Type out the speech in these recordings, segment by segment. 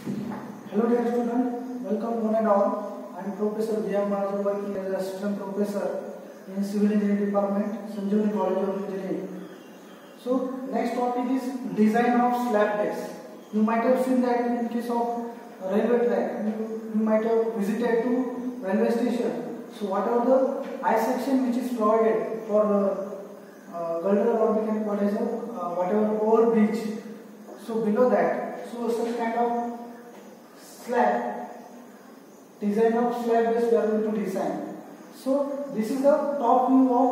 Hello dear student, welcome one and all. I am Professor V.M. Maharaj working as Assistant Professor in Civil Engineering Department, Sanjeevani College of Engineering. So next topic is design of slab base. You might have seen that in case of railway track, you might have visited to railway station. So what are the I section which is provided for girder, or we can call as whatever overbridge. So below that, so such kind of slab, design of slab base we are going to design. So this is the top view of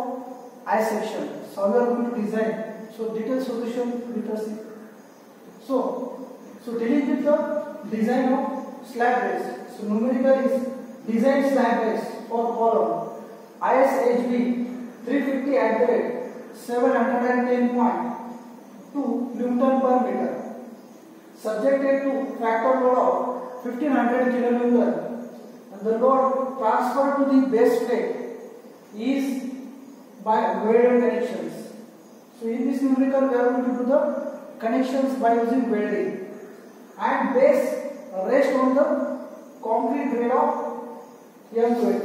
I section. So we are going to design. So detailed solution with us. So dealing with the design of slab base. So numerical is design slab base for column ISHB 350 at the rate 710.2 Newton per meter. Subjected to factor load of 1500 kilonewton, and the load transferred to the base plate is by welded connections. So in this numerical we are going to do the connections by using welding, and base rest on the concrete grade of M20.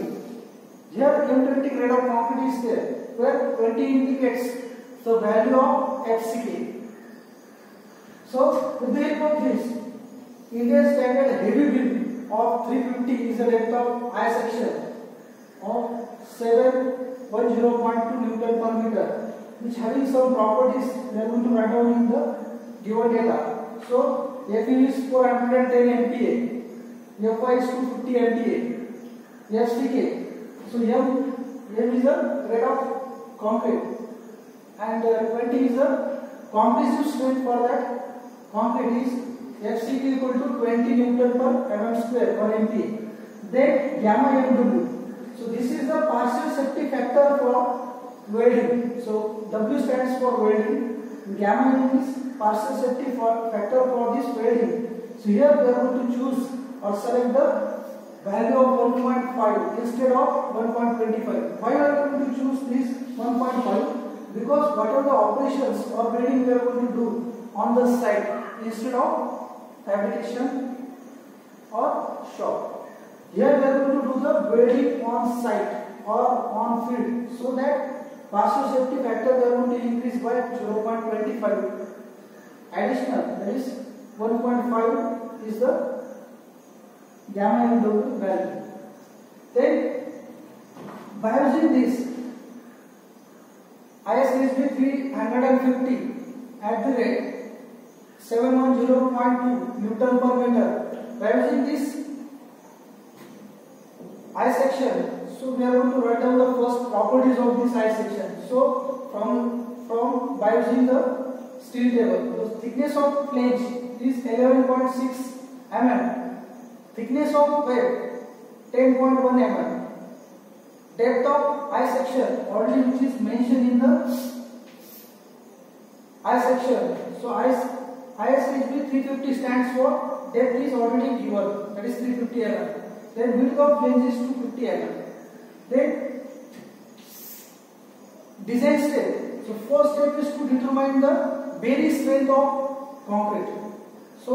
Here M20 grade of concrete is there, where 20 indicates the value of FCK. So with the help of this, Indian standard heavy beam of 350 is a length of I section of 710.2 Newton per meter, which having some properties we are going to write down in the given data. So Fe is 410 MPa, Fi is 250 MPa, FCK. So M is a grade of concrete, and 20 is a compressive strength for that concrete is FCK equal to 20 Newton per mm square per MPa. Then gamma MW. So this is the partial safety factor for welding. So W stands for welding. Gamma is partial safety factor for this welding. So here we are going to choose or select the value of 1.5 instead of 1.25. Why are we going to choose this 1.5? Because whatever the operations or welding we are going to do on the site instead of fabrication or shop. Here we are going to do the welding on site or on field, so that partial safety factor we are going to increase by 0.25 additional, that is 1.5 is the gamma MW value. Then by using this ISHB 350 at the rate 710.2 Newton per meter, by using this I section, so we are going to write down the first properties of this I section. So from by using the steel table, the thickness of flange is 11.6 mm, thickness of web 10.1 mm, depth of I section already which is mentioned in the I section. So ISHB 350 stands for depth is already given, that is 350 mm. Then width of flange is 250 mm. Then design step. So first step is to determine the base strength of concrete. So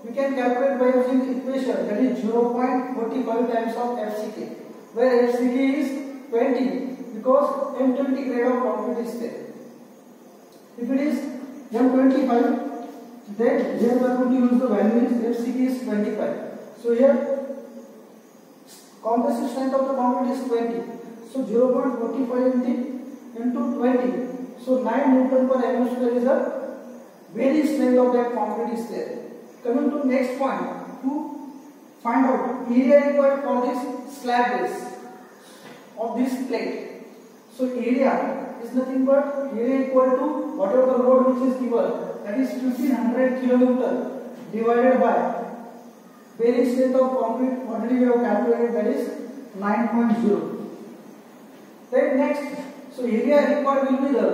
we can calculate by using the equation, that is 0.45 times of FCK, where FCK is 20 because M20 grade of concrete is there. If it is 125, then here we are going to use the value is FCK is 25. So here compressive strength of the concrete is 20. So 0.45 into 20. So 9 Newton per mm square is the very strength of that concrete is there. Coming to next point, to find out area required for this slab base of this plate. So area is nothing but area equal to whatever the load which is given, that is 1500 kilonewton divided by bearing strength of concrete already we have calculated, that is 9.0. Then next, so area required will be the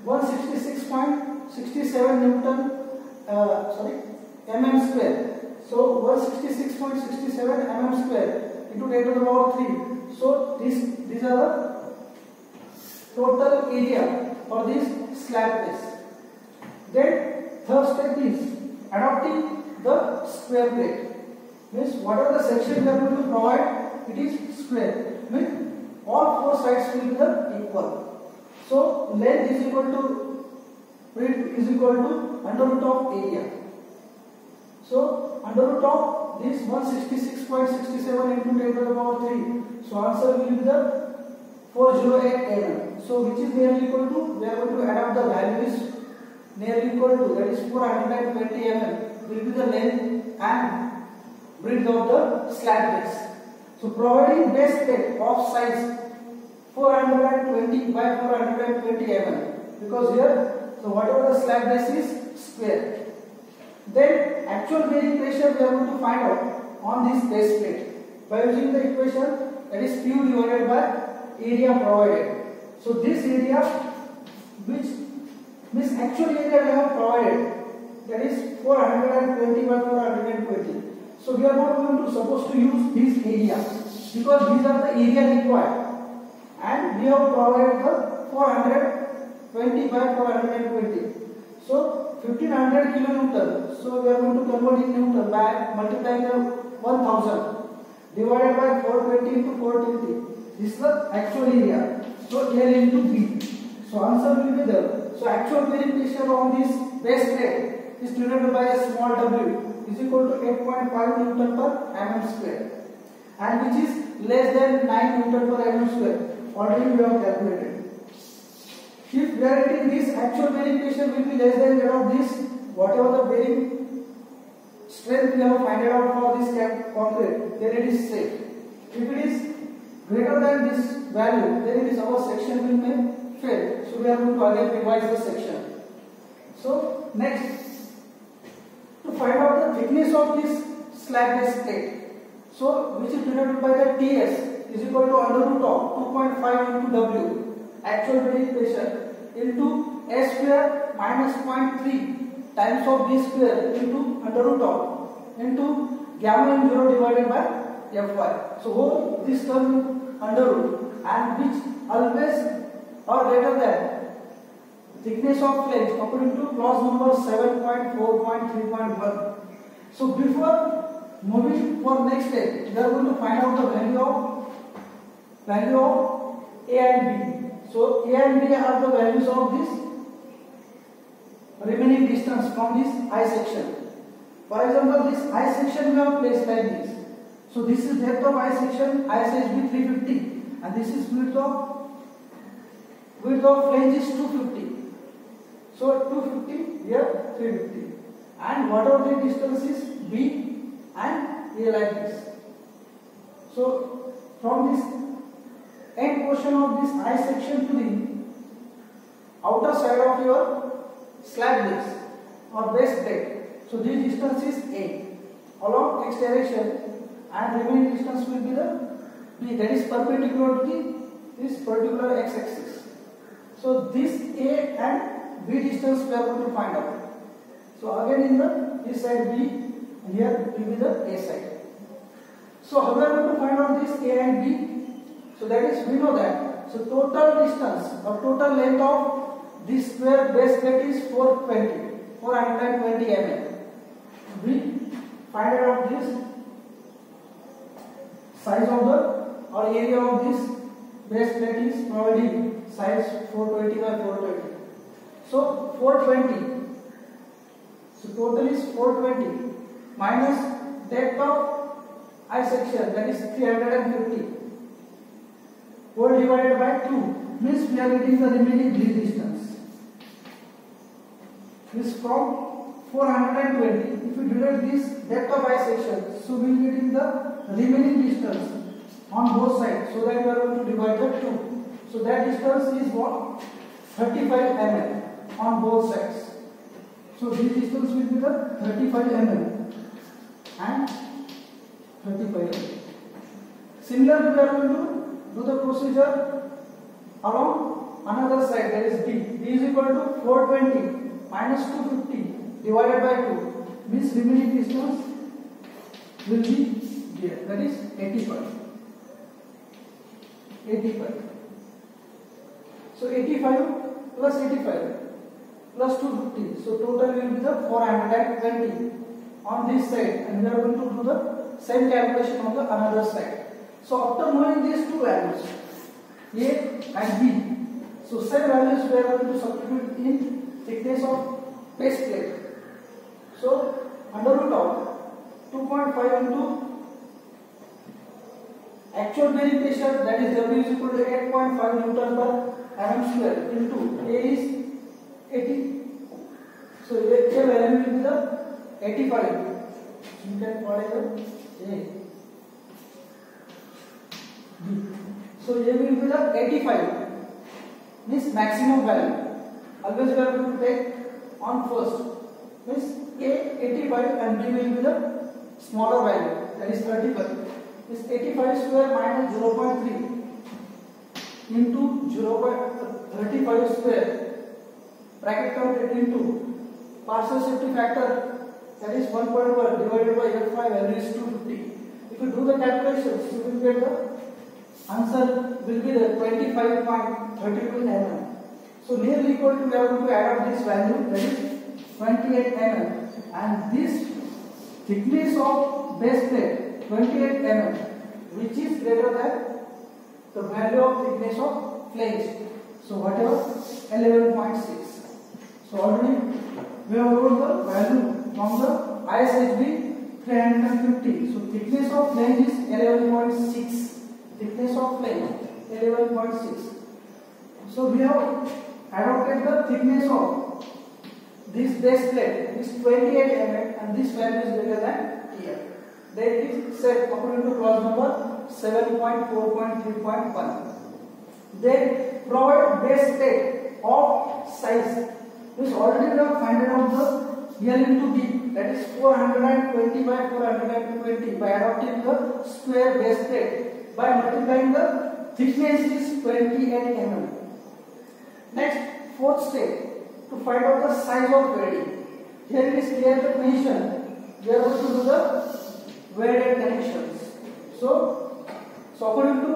166.67 Newton mm square. So 166.67 mm square into 10 to the power 3. So these are the total area for this slab base. Then third step is adopting the square plate. Means whatever the section we are going to provide, it is square. Means all four sides will be the equal. So length is equal to width is equal to under root of area. So under root of this 166.67 into 10 to the power 3. So answer will be the 408 mm. So which is nearly equal to, we are going to add up the values, nearly equal to, that is 420 mm will be the length and width of the slab base. So providing base plate of size 420 by 420 mm, because here, so whatever the slab base is square. Then actual bearing pressure we are going to find out on this base plate by using the equation, that is Q divided by area provided. So this area, which means actual area we have provided, that is 420 by 420. So we are not going to supposed to use this area because these are the area required, and we have provided the 420 by 420. So 1500 kilonewton. So we are going to convert in newton by multiplying the 1000 divided by 420 into 420. This is the actual area. So L into B. So answer will be there. So actual bearing pressure on this base plate is denoted by a small w is equal to 8.5 Newton per mm square, and which is less than 9 Newton per mm square. Already we have calculated. If we are getting this actual bearing pressure will be less than that of this, whatever the bearing strength we have find out for this concrete, then it is safe. If it is greater than this value, then it is our section will may fail. So we are going to again revise the section. So next, to find out the thickness of this slab base plate, so which is denoted by the Ts is equal to under root of 2.5 into W actual bearing pressure into S square minus 0.3 times of B square into under root of into gamma m0 divided by Fy. So whole this term under root, and which always or greater than thickness of flange according to clause number 7.4.3.1. So before moving for next step, we are going to find out the value of A and B. So A and B are the values of this remaining distance from this I section. For example, this I section we have placed like this. So this is depth of I section, ISHB 350, and this is width of flange is 250. So 250 here 350, and whatever the distance is B and A like this. So from this end portion of this I section to the outer side of your slab base or base plate, so this distance is A along X direction, and remaining distance will be the B, that is perpendicular to this particular X axis. So this A and B distance we are going to find out. So again in this side B, and here will be the A side. So how we are going to find out this A and B? So that is, we know that, so total distance or total length of this square base plate is 420 mm. We find out this size of the or area of this base plate is providing size 420 by 420. So 420. So total is 420 minus depth of I section, that is 350. Whole divided by 2 means we are getting the remaining distance. This from 420. If we divide this depth of I section, so we will getting the remaining distance on both sides. So that we are going to divide the 2. So that distance is what? 35 mm on both sides. So this distance will be the 35 mm and 35 mm. Similarly, we are going to do the procedure along another side, that is B. B is equal to 420 minus 250 divided by 2 means remaining distance will be here, that is 85. So 85 plus 85 plus 250. So total will be the 420 on this side, and we are going to do the same calculation on the another side. So after knowing these two values, A and B, so same values we are going to substitute in thickness of base plate. So under root of 2.5 into actual bearing pressure, that is W is equal to 8.5 Newton per mm square into A is 80. So A value will be the 85. You can call it A. B. So A will be the 85. Means maximum value. Always we are going to take on first. Means A 85 and B will be the smaller value, that is 35. This 85 square minus 0.3 into 0.35 square, bracket count it into partial safety factor, that is 1.1 divided by F5 value is 250. If you do the calculations, you will get the answer will be the 25.32 mm. So nearly equal to, we are going to add up this value, that is 28 mm, and this thickness of base plate 28 mm, which is greater than the value of thickness of flange. So whatever 11.6. So already we have wrote the value from the ISHB 350. So thickness of flange is 11.6. Thickness of flange 11.6. So we have adopted the thickness of this base plate is 28 mm and this value is greater than here. That is set according to clause number 7.4.3.1. Then provide base plate of size. This already we have found out the L into B, that is 420 by 420 by adopting the square base plate by multiplying the thickness is 28 mm. Next, fourth step, to find out the size of welding. Here it is clearly mentioned, we are going to do the welded connections. So according to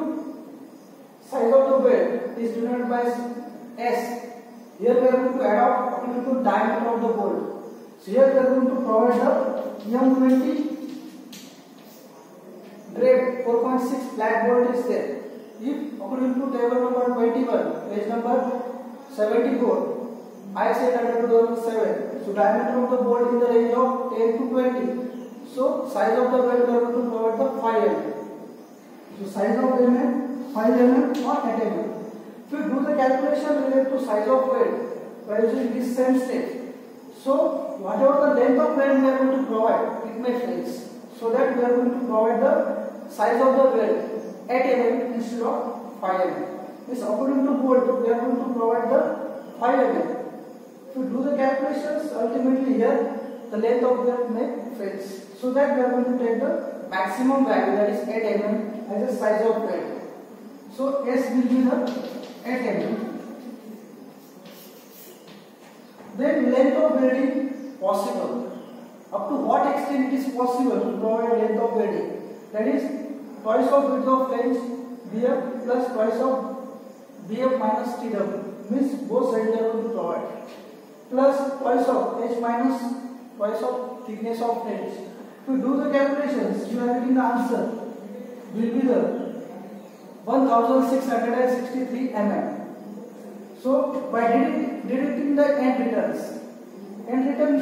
size of the weld is denoted by S. Here we are going to adopt according to diameter of the bolt. So here we are going to provide the M20 grade 4.6 black bolt is there. If according to table number 21, page number 74, I said under 2007. So diameter of the bolt in the range of 10 to 20. So size of the weld we are going to provide the 5 mm. So size of mm 5 mm or 8 mm. If you do the calculation related to size of weld by using this same step, so whatever the length of weld we are going to provide, it may fix. So that we are going to provide the size of the weld 8 mm instead of 5 mm. This according to bolt we are going to provide the 5 mm. If you do the calculations, ultimately here the length of weld may fix. So that we are going to take the maximum value, that is 8 mm as a size of weld. So S will be the 8 mm. Then length of welding possible. Up to what extent it is possible to provide length of welding? That is twice of width of flange BF plus twice of BF minus TW. Means both sides are going to provide. Plus twice of H minus twice of thickness of flange. If you do the calculations, you are getting the answer will be the 1663 mm. So by deducting the end returns, end return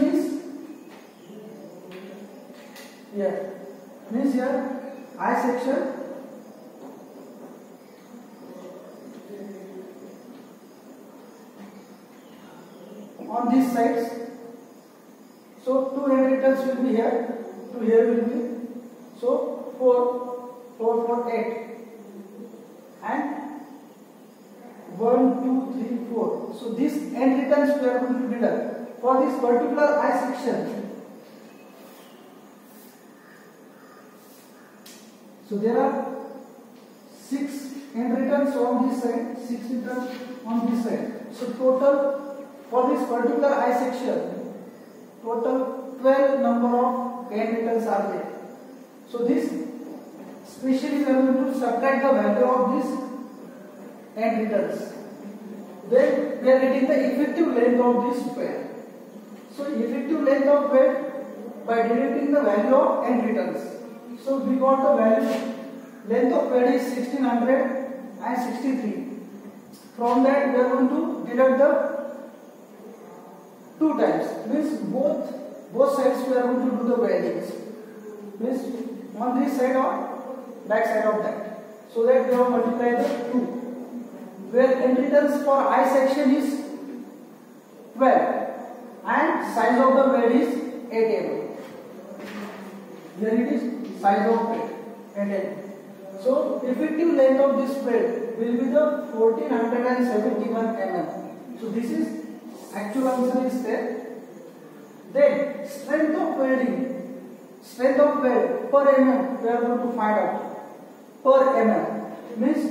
means here I section on these sides. So two end returns will be here, two here will be. So 4, 4, 4, 8 and 1, 2, 3, 4. So this end returns we are going to deduct for this particular I section. So there are 6 end returns on this side, 6 returns on this side. So total for this particular I section, total 12 number of end returns are there. So this especially we are going to subtract the value of this end returns. then we are getting the effective length of this bed. So effective length of bed by deducting the value of end returns. So we got the value length of bed is 1663. From that we are going to deduct the 2 times. Means both sides we are going to do the bearings. Means on this side or back side of that. So that we have multiplied the 2. Where end returns for I section is 12 and size of the bed is 8 mm. Here it is size of bed 8 mm. So effective length of this bed will be the 1471 mm. So this is actual answer is there. Then strength of bed per mm we are going to find out. Per mm means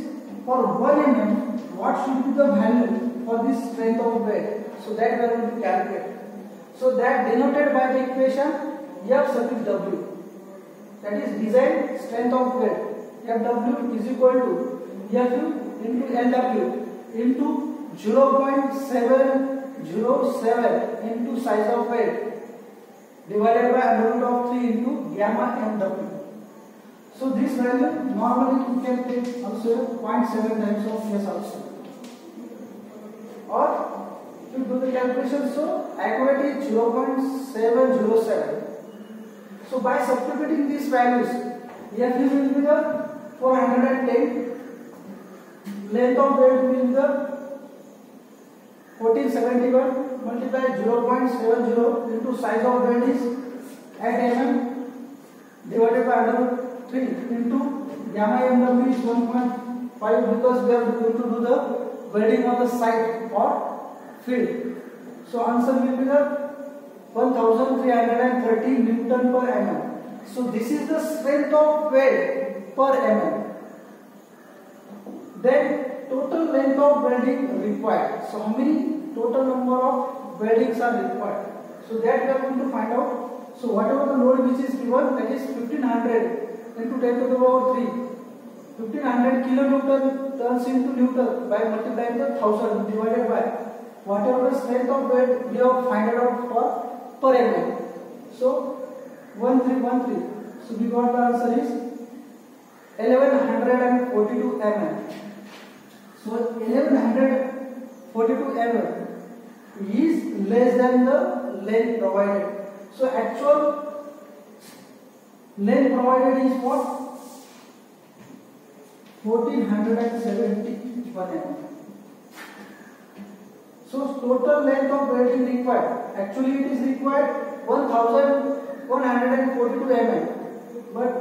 for 1 mm what should be the value for this strength of bed. So that we are going to calculate. So that denoted by the equation Fw, that is design strength of bed. Fw is equal to Fu into Lw into 0.707 into size of bed divided by √3 into gamma mw. So this value normally you can take also 0.7 times of S also. Or to do the calculation, so accurate is 0.707. So by substituting these values, Fu will be the 410, length of bed will be the 1471 multiply 0.70 into size of bed is 8 mm divided by √3 into gamma mw is 1.5 because we are going to do the welding on the site or field. So answer will be the 1330 Newton per mm. So this is the strength of weld per mm. Then total length of welding required. So how many total number of weldings are required? So that we are going to find out. So whatever the load which is given, that is 1500 into 10 to the power 3. 1500 kilonewton turns into newton by multiplying the 1000 divided by whatever the strength of bed we have find out for per mm. So 1313. So we got the answer is 1142 mm. So 1142 mm is less than the length provided. So actual length provided is what? 1471 mm. So total length of welding required. Actually it is required 1142 mm. But